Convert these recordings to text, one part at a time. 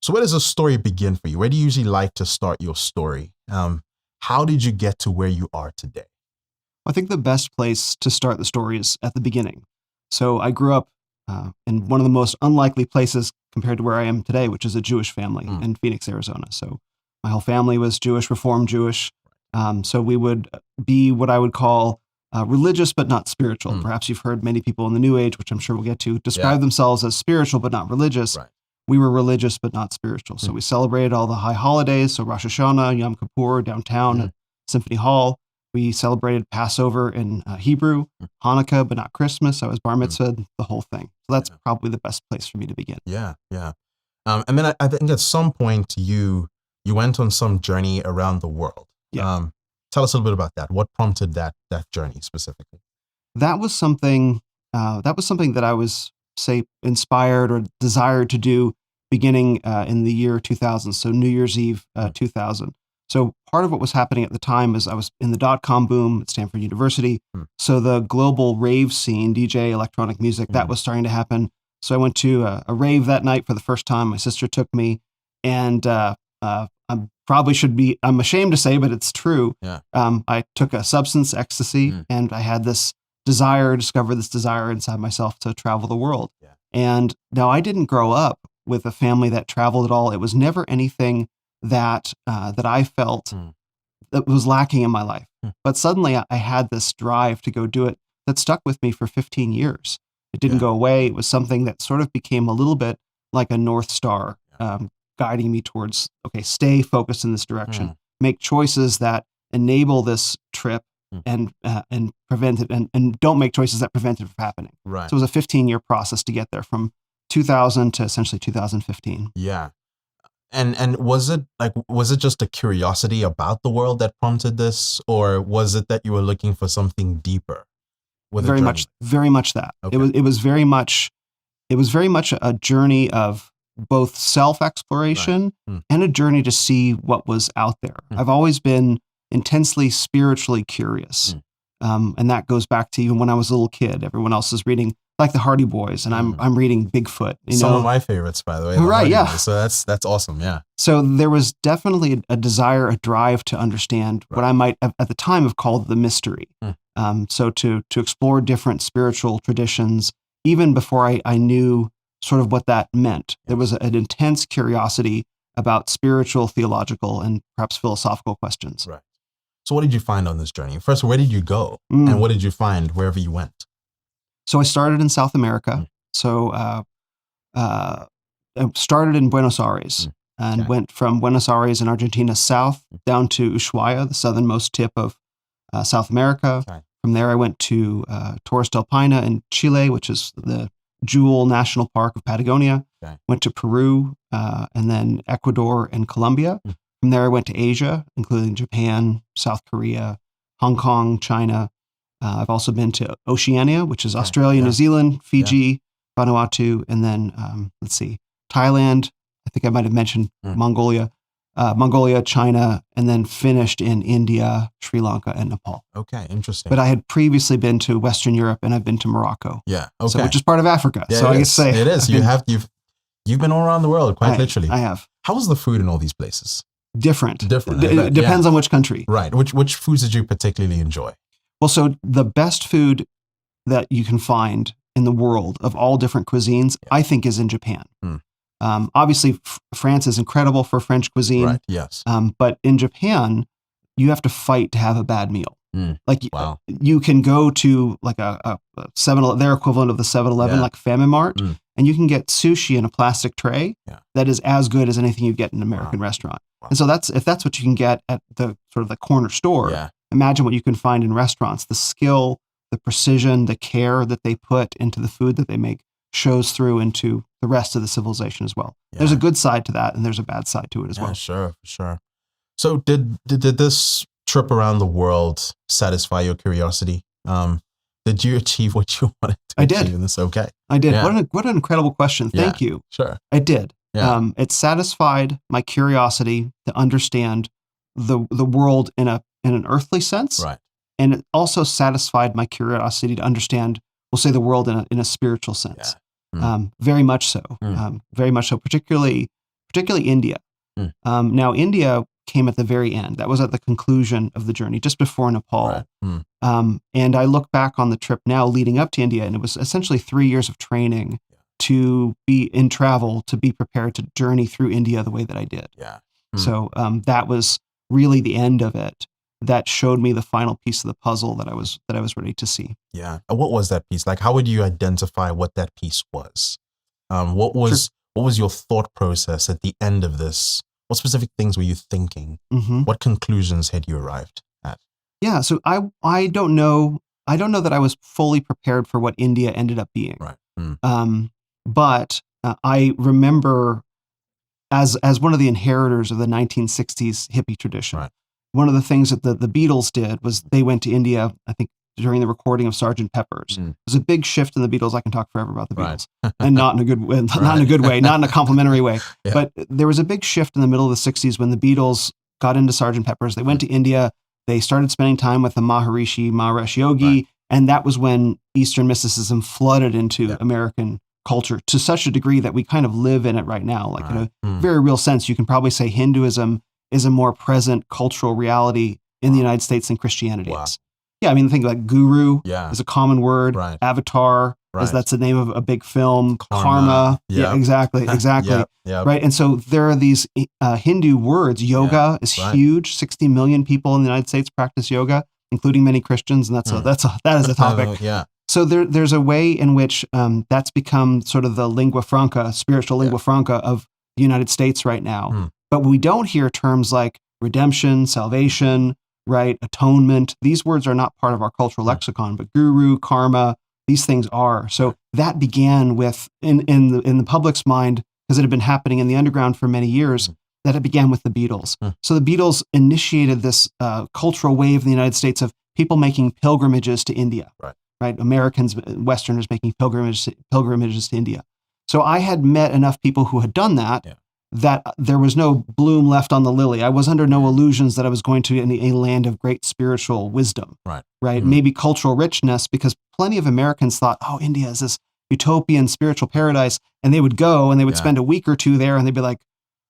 So where does a story begin for you? Where do you usually like to start your story? How did you get to where you are today? I think the best place to start the story is at the beginning. So I grew up in one of the most unlikely places compared to where I am today, which is a Jewish family in Phoenix, Arizona. So my whole family was Jewish, Reformed Jewish. So we would be what I would call religious but not spiritual. Perhaps you've heard many people in the New Age, which I'm sure we'll get to, describe themselves as spiritual but not religious. Right. We were religious but not spiritual. So we celebrated all the high holidays. So Rosh Hashanah, Yom Kippur downtown at Symphony Hall. We celebrated Passover in Hebrew, Hanukkah, but not Christmas. I was bar mitzvahed, the whole thing. So that's probably the best place for me to begin. Yeah. And then I think at some point you went on some journey around the world. Yeah. Tell us a little bit about that. What prompted that journey specifically? That was something that I was, say, inspired or desired to do beginning in the year 2000. So New Year's Eve 2000. So part of what was happening at the time is I was in the dot-com boom at Stanford University. So the global rave scene, DJ, electronic music, that was starting to happen. So I went to a rave that night for the first time. My sister took me, and I'm ashamed to say, but it's true. Yeah. I took a substance, ecstasy, and I had discovered this desire inside myself to travel the world. Yeah. And now I didn't grow up with a family that traveled at all. It was never anything that I felt that was lacking in my life. But suddenly I had this drive to go do it that stuck with me for 15 years. It didn't go away. It was something that sort of became a little bit like a North Star, guiding me towards, okay, stay focused in this direction, make choices that enable this trip and prevent it, and don't make choices that prevent it from happening. Right. So it was a 15-year process to get there from 2000 to essentially 2015. Yeah. And was it just a curiosity about the world that prompted this, or was it that you were looking for something deeper? Very much that. Okay. It was very much a journey of both self-exploration and a journey to see what was out there. I've always been intensely spiritually curious. And that goes back to even when I was a little kid. Everyone else is reading like the Hardy Boys, and I'm reading Bigfoot. Some of my favorites, by the way. Right, yeah. Boys. So that's awesome, yeah. So there was definitely a desire, a drive to understand what I might at the time have called the mystery. So to explore different spiritual traditions, even before I knew sort of what that meant. There was an intense curiosity about spiritual, theological, and perhaps philosophical questions. Right. So what did you find on this journey? First, where did you go? And what did you find wherever you went? So I started in South America. So I started in Buenos Aires and went from Buenos Aires in Argentina south down to Ushuaia, the southernmost tip of South America. Okay. From there, I went to Torres del Paine in Chile, which is the Jewel National Park of Patagonia. Okay. Went to Peru and then Ecuador and Colombia. From there, I went to Asia, including Japan, South Korea, Hong Kong, China. I've also been to Oceania, which is Australia, New Zealand, Fiji, Vanuatu, and then, Thailand. I think I might have mentioned Mongolia, China, and then finished in India, Sri Lanka, and Nepal. Okay, interesting. But I had previously been to Western Europe, and I've been to Morocco. Yeah, okay. So, which is part of Africa. Yeah, so I guess say it is. You've been all around the world, quite literally. I have. How was the food in all these places? Different. It depends on which country. Right. Which foods did you particularly enjoy? Well, so the best food that you can find in the world of all different cuisines, I think, is in Japan. Obviously, France is incredible for French cuisine. Right. Yes. But in Japan, you have to fight to have a bad meal. Wow. You can go to like a 7-Eleven, their equivalent of the 7-Eleven, like Famine Mart, and you can get sushi in a plastic tray that is as good as anything you get in an American restaurant. Wow. And so if that's what you can get at the sort of the corner store, imagine what you can find in restaurants. The skill, the precision, the care that they put into the food that they make shows through into the rest of the civilization as well. Yeah. There's a good side to that, and there's a bad side to it as well. Sure. So did this trip around the world satisfy your curiosity? Did you achieve what you wanted to achieve in this? Okay. I did. Yeah. What an incredible question. Thank you. Sure. I did. Yeah. It satisfied my curiosity to understand the world in an earthly sense. Right. And it also satisfied my curiosity to understand, we'll say, the world in a spiritual sense. Yeah. Very much so. Very much so, particularly particularly India. Now, India came at the very end. That was at the conclusion of the journey, just before Nepal. Right. And I look back on the trip now leading up to India, and it was essentially 3 years of training to be in travel, to be prepared to journey through India the way that I did. Yeah. So that was really the end of it. That showed me the final piece of the puzzle that I was ready to see. Yeah. And what was that piece? Like, how would you identify what that piece was? What was your thought process at the end of this? What specific things were you thinking? What conclusions had you arrived at? Yeah. So I don't know. I don't know that I was fully prepared for what India ended up being. Right. But I remember as one of the inheritors of the 1960s hippie tradition, Right. one of the things that the Beatles did was they went to India, I think, during the recording of Sgt. Pepper's. There's a big shift in the Beatles. I can talk forever about the Beatles, and not in a good way, not in a good way, not in a complimentary way. Yeah. But there was a big shift in the middle of the 60s when the Beatles got into Sgt. Pepper's. They went to India. They started spending time with the Maharishi Yogi, and that was when Eastern mysticism flooded into American culture to such a degree that we kind of live in it right now. Like in a very real sense, you can probably say Hinduism is a more present cultural reality in the United States than Christianity is. Yeah, I mean, think like guru is a common word. Right. Avatar that's the name of a big film. Karma. Yeah, exactly. Yep. Right. And so there are these Hindu words. Yoga is huge. 60 million people in the United States practice yoga, including many Christians, and that is a topic. So there's a way in which that's become sort of the lingua franca, spiritual lingua franca of the United States right now. But we don't hear terms like redemption, salvation, right, atonement. These words are not part of our cultural lexicon, but guru, karma, these things are. So that began with in the public's mind, because it had been happening in the underground for many years, that it began with the Beatles. So the Beatles initiated this cultural wave in the United States of people making pilgrimages to India. Right, Americans, Westerners making pilgrimages to India. So I had met enough people who had done that, that there was no bloom left on the lily. I was under no illusions that I was going to a land of great spiritual wisdom. Right, maybe cultural richness, because plenty of Americans thought, oh, India is this utopian spiritual paradise, and they would go and they would spend a week or two there, and they'd be like,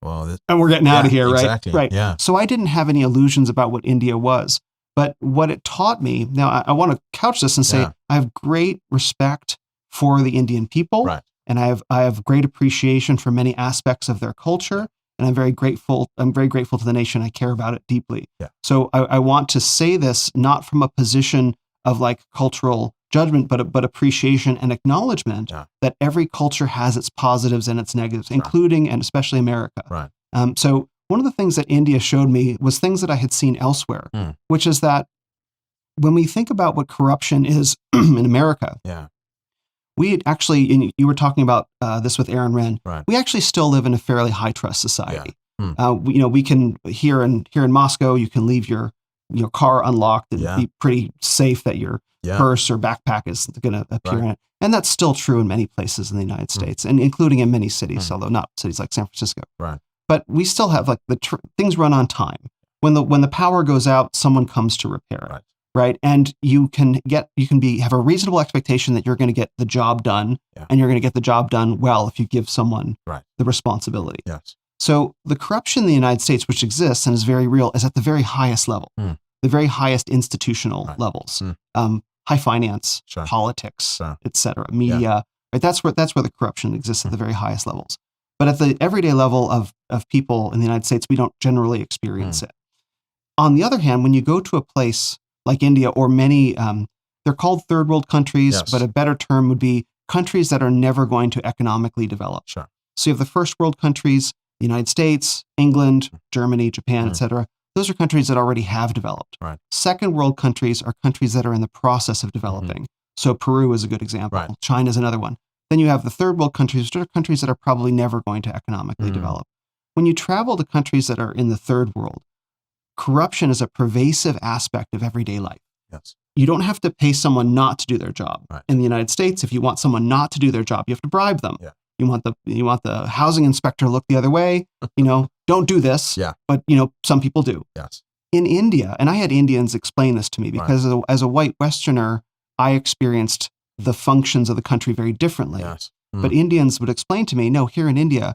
well, and we're getting out of here, right? Exactly. Right. Yeah. So I didn't have any illusions about what India was. But what it taught me, now I want to couch this and say, I have great respect for the Indian people, and I have great appreciation for many aspects of their culture, and I'm very grateful to the nation. I care about it deeply. So I want to say this not from a position of like cultural judgment, but appreciation and acknowledgement that every culture has its positives and its negatives, including and especially America. So one of the things that India showed me was things that I had seen elsewhere, which is that when we think about what corruption is in America, we actually, and you were talking about this with Aaron Wren, we actually still live in a fairly high trust society. We can here in Moscow, you can leave your car unlocked and be pretty safe that your purse or backpack is going to appear in it. And that's still true in many places in the United States, and including in many cities, although not cities like San Francisco. But we still have like things run on time. When the power goes out, someone comes to repair it, right? And you can have a reasonable expectation that you're going to get the job done, and you're going to get the job done well if you give someone the responsibility. So the corruption in the United States, which exists and is very real, is at the very highest level, the very highest institutional levels, high finance, politics, etc., media. Right? That's where the corruption exists at the very highest levels. But at the everyday level of people in the United States, we don't generally experience it. On the other hand, when you go to a place like India or many, they're called third world countries, but a better term would be countries that are never going to economically develop. So you have the first world countries, the United States, England, Germany, Japan, etc. Those are countries that already have developed. Second world countries are countries that are in the process of developing. So Peru is a good example. China is another one. Then you have the third world countries, which are countries that are probably never going to economically develop. When you travel to countries that are in the third world, corruption is a pervasive aspect of everyday life. You don't have to pay someone not to do their job. In the United States, if you want someone not to do their job, you have to bribe them. You want the housing inspector to look the other way. Don't do this. But some people do. In India, and I had Indians explain this to me because as a white Westerner, I experienced the functions of the country very differently. But Indians would explain to me, no, here in India,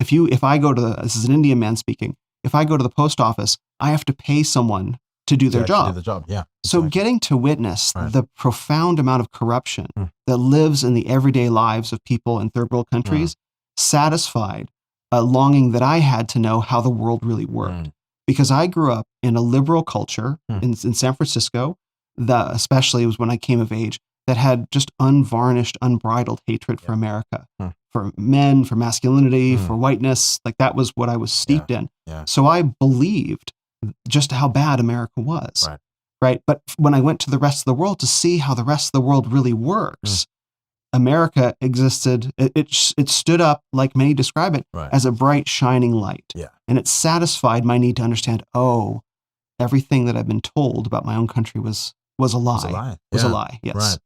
if I go to this is an Indian man speaking, if I go to the post office, I have to pay someone to do their job. Do the job, yeah. So getting to witness the profound amount of corruption that lives in the everyday lives of people in third world countries satisfied a longing that I had to know how the world really worked. Because I grew up in a liberal culture in San Francisco, that especially was when I came of age, that had just unvarnished, unbridled hatred for America, for men, for masculinity, for whiteness. Like that was what I was steeped in. So I believed just how bad America was. Right. But when I went to the rest of the world to see how the rest of the world really works, America existed. It stood up, like many describe it, as a bright, shining light. And it satisfied my need to understand, everything that I've been told about my own country was a lie. Was a lie, yes. Right.